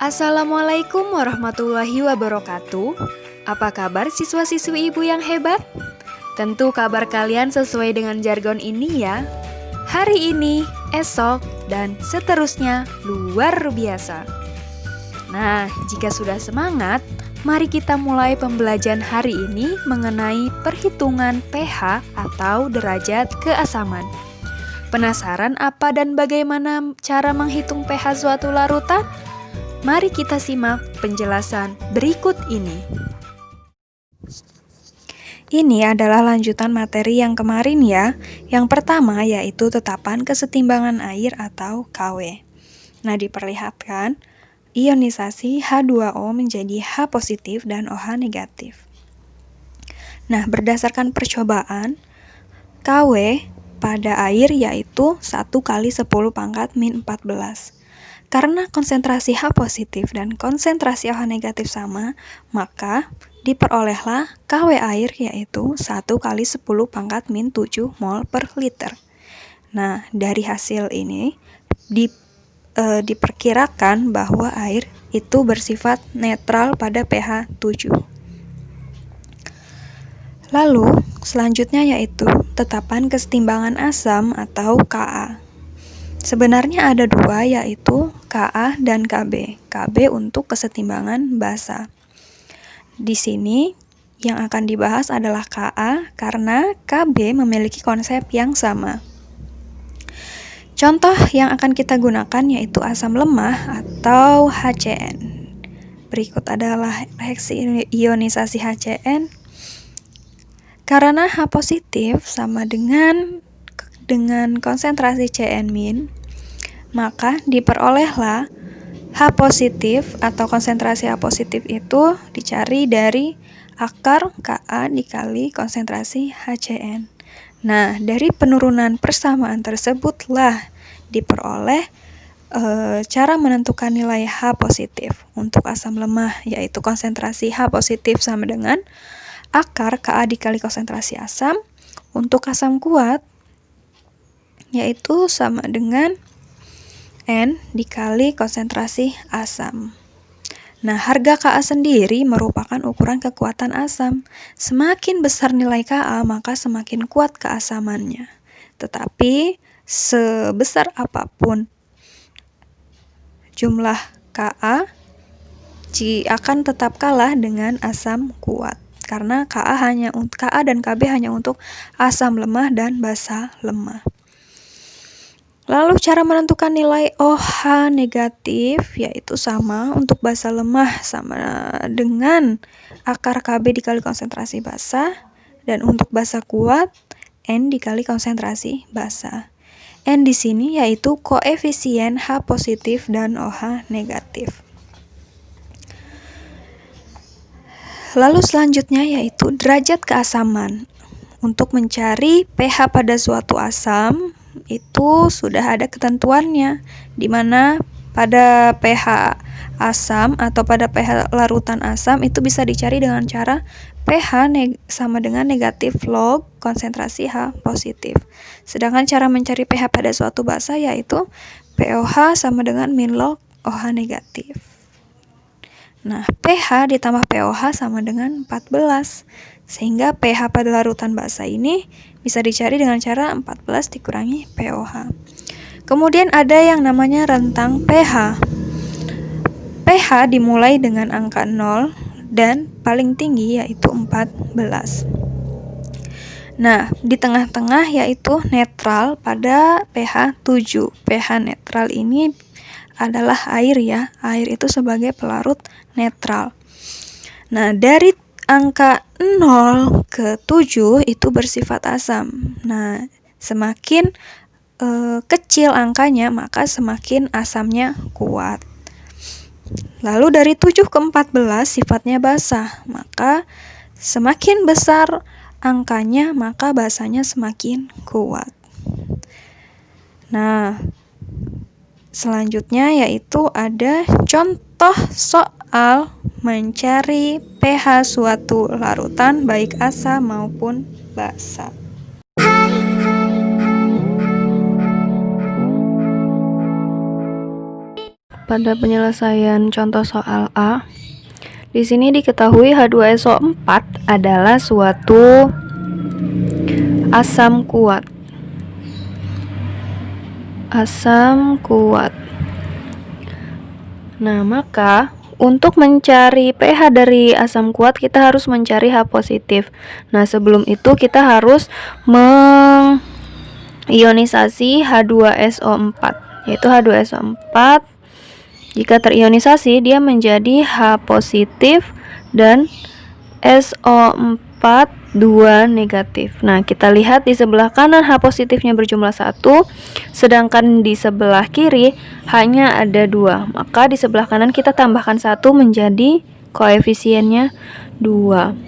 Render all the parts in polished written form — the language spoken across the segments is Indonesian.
Assalamualaikum warahmatullahi wabarakatuh. Apa kabar siswa-siswi ibu yang hebat? Tentu kabar kalian sesuai dengan jargon ini ya. Hari ini, esok, dan seterusnya luar biasa. Nah, jika sudah semangat, mari kita mulai pembelajaran hari ini mengenai perhitungan pH atau derajat keasaman. Penasaran apa dan bagaimana cara menghitung pH suatu larutan? Mari kita simak penjelasan berikut ini. Ini adalah lanjutan materi yang kemarin ya. Yang pertama yaitu tetapan kesetimbangan air atau KW. Nah, diperlihatkan ionisasi H2O menjadi H positif dan OH negatif. Nah, berdasarkan percobaan, KW pada air yaitu 1 kali 10 pangkat min 14. Karena konsentrasi H positif dan konsentrasi OH negatif sama, maka diperolehlah KW air yaitu 1 kali 10 pangkat min 7 mol per liter. Nah, dari hasil ini diperkirakan bahwa air itu bersifat netral pada pH 7. Lalu, selanjutnya yaitu tetapan kesetimbangan asam atau Ka. Sebenarnya ada dua, yaitu Ka dan Kb. Kb untuk kesetimbangan basa. Di sini yang akan dibahas adalah Ka karena Kb memiliki konsep yang sama. Contoh yang akan kita gunakan yaitu asam lemah atau HCN. Berikut adalah reaksi ionisasi HCN. Karena H positif sama dengan konsentrasi Cn-, maka diperolehlah H positif atau konsentrasi H positif itu dicari dari akar Ka dikali konsentrasi HCN. Nah, dari penurunan persamaan tersebutlah diperoleh cara menentukan nilai H positif. Untuk asam lemah yaitu konsentrasi H positif sama dengan akar Ka dikali konsentrasi asam. Untuk asam kuat yaitu sama dengan N dikali konsentrasi asam. Nah, harga Ka sendiri merupakan ukuran kekuatan asam. Semakin besar nilai Ka, maka semakin kuat keasamannya. Tetapi, sebesar apapun jumlah Ka, akan tetap kalah dengan asam kuat. Karena Ka dan Kb hanya untuk asam lemah dan basa lemah. Lalu cara menentukan nilai OH negatif yaitu sama untuk basa lemah sama dengan akar Kb dikali konsentrasi basa, dan untuk basa kuat N dikali konsentrasi basa. N di sini yaitu koefisien H positif dan OH negatif. Lalu selanjutnya yaitu derajat keasaman. Untuk mencari pH pada suatu asam itu sudah ada ketentuannya, di mana pada pH asam atau pada pH larutan asam itu bisa dicari dengan cara pH sama dengan negatif log konsentrasi H positif. Sedangkan cara mencari pH pada suatu basa yaitu pOH sama dengan min log OH negatif. Nah, pH ditambah pOH sama dengan 14. Sehingga pH pada larutan basa ini bisa dicari dengan cara 14 dikurangi pOH. Kemudian ada yang namanya rentang pH. pH dimulai dengan angka 0 dan paling tinggi yaitu 14. Nah, di tengah-tengah yaitu netral pada pH 7. pH netral ini adalah air ya. Air itu sebagai pelarut netral. Nah, dari angka 0 ke 7 itu bersifat asam. Nah, semakin kecil angkanya maka semakin asamnya kuat. Lalu dari 7 ke 14 sifatnya basa. Maka semakin besar angkanya maka basanya semakin kuat. Nah, selanjutnya yaitu ada contoh soal mencari pH suatu larutan baik asam maupun basa. pada penyelesaian contoh soal A. Di sini diketahui H2SO4 adalah suatu asam kuat. Asam kuat. Nah, maka untuk mencari pH dari asam kuat kita harus mencari H positif. Nah, sebelum itu kita harus mengionisasi H2SO4, yaitu H2SO4. Jika terionisasi dia menjadi H positif dan SO4 2 negatif. Nah, kita lihat di sebelah kanan H positifnya berjumlah 1, sedangkan di sebelah kiri hanya ada 2. Maka di sebelah kanan kita tambahkan 1 menjadi koefisiennya 2.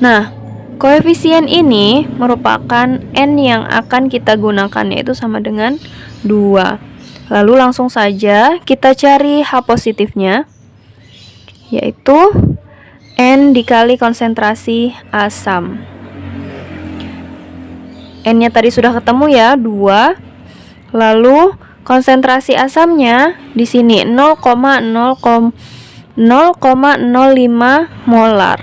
Nah, koefisien ini merupakan N yang akan kita gunakan, yaitu sama dengan 2. Lalu langsung saja kita cari H positifnya, yaitu N dikali konsentrasi asam. N-nya tadi sudah ketemu ya, 2. Lalu konsentrasi asamnya di sini 0,05 molar.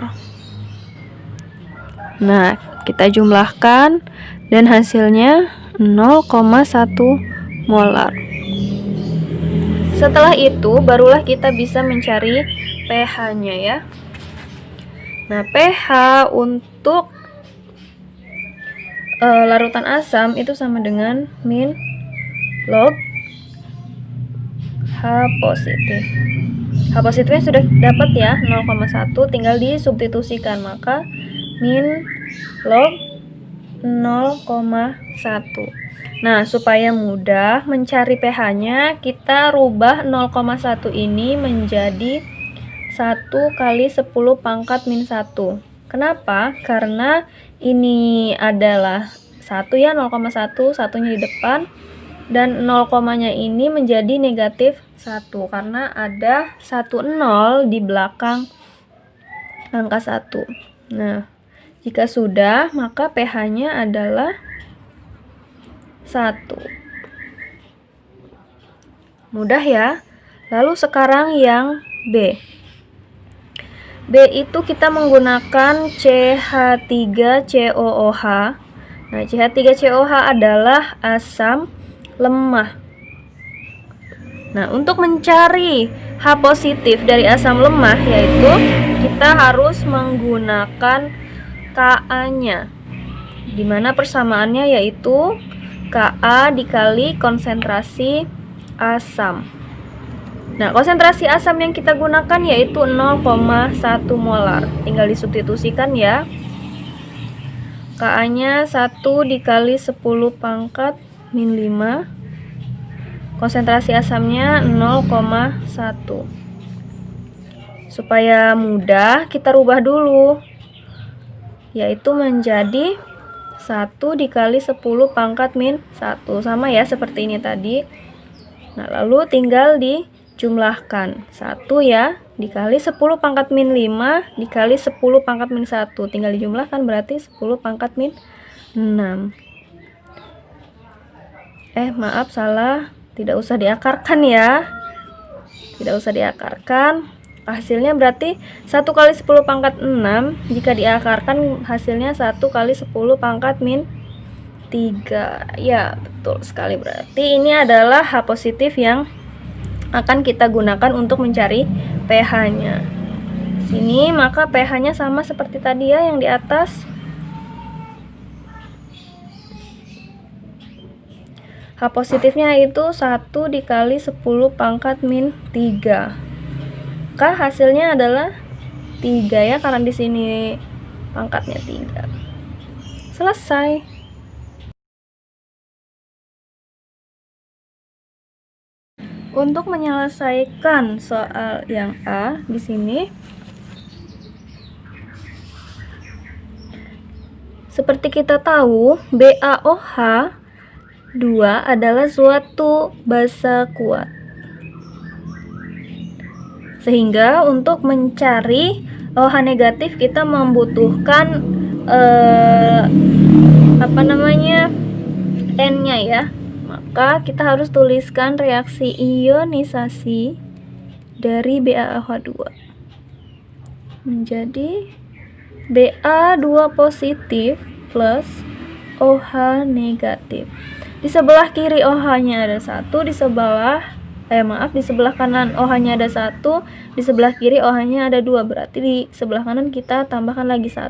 Nah, kita jumlahkan dan hasilnya 0,1 molar. Setelah itu barulah kita bisa mencari pH-nya ya. Nah, pH untuk larutan asam itu sama dengan min log H positif. H positifnya sudah dapat ya, 0,1, tinggal disubstitusikan, maka min log 0,1. Nah, supaya mudah mencari pH-nya, kita rubah 0,1 ini menjadi 1 kali 10 pangkat min 1. Kenapa? Karena ini adalah 1 ya, 0,1, satunya di depan, dan 0, ini menjadi negatif 1 karena ada 1 0 di belakang angka 1. Nah, jika sudah, maka pH-nya adalah 1. Mudah ya. Lalu sekarang yang B. B itu kita menggunakan CH3COOH. Nah, CH3COOH adalah asam lemah. Nah, untuk mencari H positif dari asam lemah, yaitu kita harus menggunakan Ka-nya, dimana persamaannya yaitu Ka dikali konsentrasi asam. Nah, konsentrasi asam yang kita gunakan yaitu 0,1 molar. Tinggal disubstitusikan ya. Ka-nya 1 dikali 10 pangkat min 5. Konsentrasi asamnya 0,1. Supaya mudah, kita rubah dulu, yaitu menjadi 1 dikali 10 pangkat min 1. Sama ya seperti ini tadi. Nah, lalu tinggal dijumlahkan. 1 ya, dikali 10 pangkat min 5, dikali 10 pangkat min 1. Tinggal dijumlahkan, berarti 10 pangkat min 6. Maaf, salah. Tidak usah diakarkan ya. Tidak usah diakarkan. Hasilnya berarti 1 kali 10 pangkat 6. Jika diakarkan hasilnya 1 kali 10 pangkat min 3. Ya, betul sekali. Berarti ini adalah H positif yang akan kita gunakan untuk mencari pH-nya. Sini maka pH-nya sama seperti tadi ya yang di atas. H positifnya itu 1 dikali 10 pangkat min 3. Maka hasilnya adalah 3 ya, karena di sini pangkatnya 3. Selesai. Untuk menyelesaikan soal yang A di sini, seperti kita tahu, BaOH 2 adalah suatu basa kuat. Sehingga untuk mencari OH negatif kita membutuhkan N-nya ya. Maka kita harus tuliskan reaksi ionisasi dari BaOH2 menjadi Ba2 positif plus OH negatif. Di sebelah kiri OH-nya ada 1, di sebelah kanan OH-nya ada 1, di sebelah kiri OH-nya ada 2. Berarti di sebelah kanan kita tambahkan lagi 1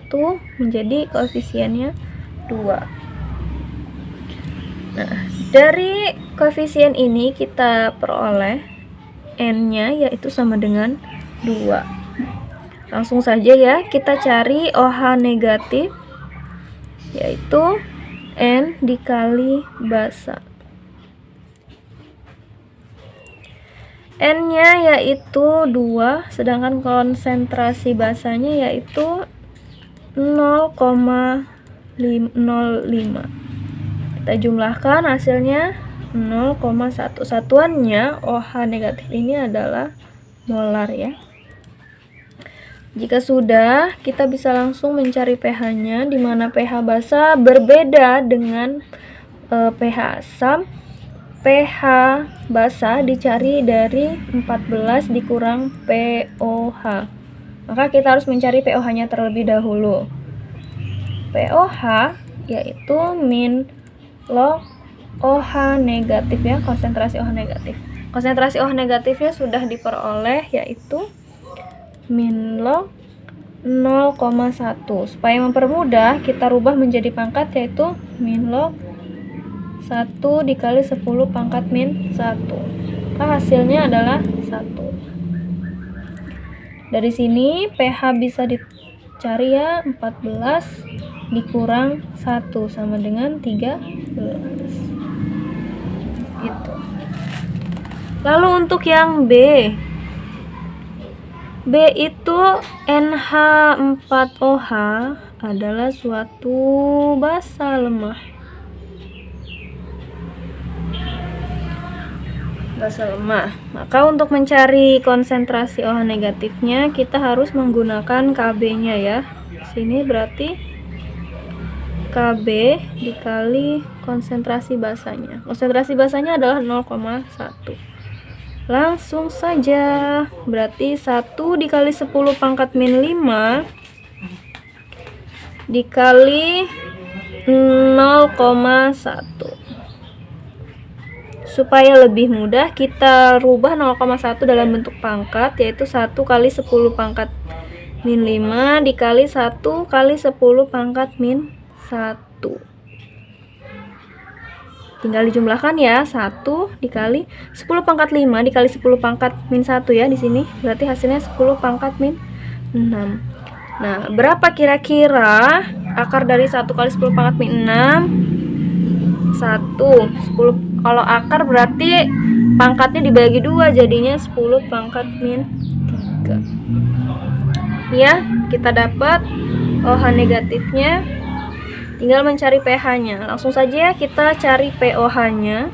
menjadi koefisiennya 2. Nah, dari koefisien ini kita peroleh N-nya yaitu sama dengan 2. Langsung saja ya, kita cari OH negatif yaitu N dikali basa. N-nya yaitu 2, sedangkan konsentrasi basanya yaitu 0,05. Kita jumlahkan hasilnya 0,1. Satuannya OH negatif ini adalah molar ya. Jika sudah, kita bisa langsung mencari pH-nya, di mana pH basa berbeda dengan pH asam. pH basa dicari dari 14 dikurang pOH. Maka kita harus mencari pOH-nya terlebih dahulu. pOH yaitu min log OH negatif ya, konsentrasi OH negatif. Konsentrasi OH negatifnya sudah diperoleh yaitu min log 0,1. Supaya mempermudah, kita rubah menjadi pangkat yaitu min log 1 dikali 10 pangkat min 1. Maka hasilnya adalah 1. Dari sini pH bisa dicari ya, 14 dikurang 1 sama dengan 13. Gitu. Lalu untuk yang B itu NH4OH adalah suatu basa lemah. Maka untuk mencari konsentrasi OH negatifnya kita harus menggunakan Kb-nya ya. Sini berarti Kb dikali konsentrasi basanya. Konsentrasi basanya adalah 0,1. Langsung saja, berarti 1 dikali 10 pangkat min 5 dikali 0,1. Supaya lebih mudah, kita rubah 0,1 dalam bentuk pangkat, yaitu 1 kali 10 pangkat min 5 dikali 1 kali 10 pangkat min 1. Tinggal dijumlahkan ya, 1 dikali 10 pangkat 5 dikali 10 pangkat min 1 ya di sini. Berarti hasilnya 10 pangkat min 6. Nah, berapa kira-kira akar dari 1 kali 10 pangkat min 6? 10. Kalau akar berarti pangkatnya dibagi 2, jadinya 10 pangkat min 3. Ya, kita dapat OH negatifnya. Tinggal mencari pH-nya. Langsung saja kita cari pOH-nya,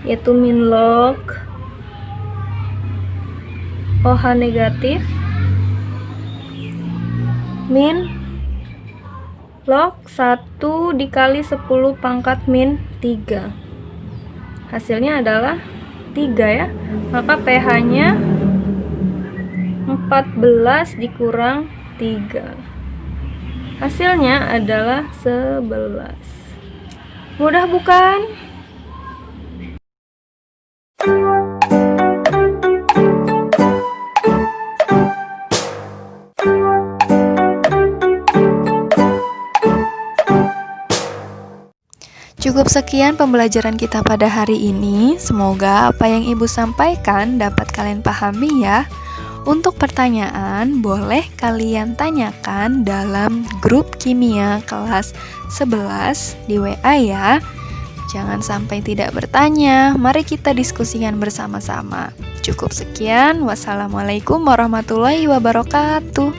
yaitu min log OH negatif min log 1 dikali 10 pangkat min 3. Hasilnya adalah 3 ya. Maka pH-nya 14 dikurang 3. Hasilnya adalah 11. Mudah bukan? Cukup sekian pembelajaran kita pada hari ini. Semoga apa yang Ibu sampaikan dapat kalian pahami ya. Untuk pertanyaan, boleh kalian tanyakan dalam grup kimia kelas 11 di WA ya. Jangan sampai tidak bertanya, mari kita diskusikan bersama-sama. Cukup sekian, wassalamualaikum warahmatullahi wabarakatuh.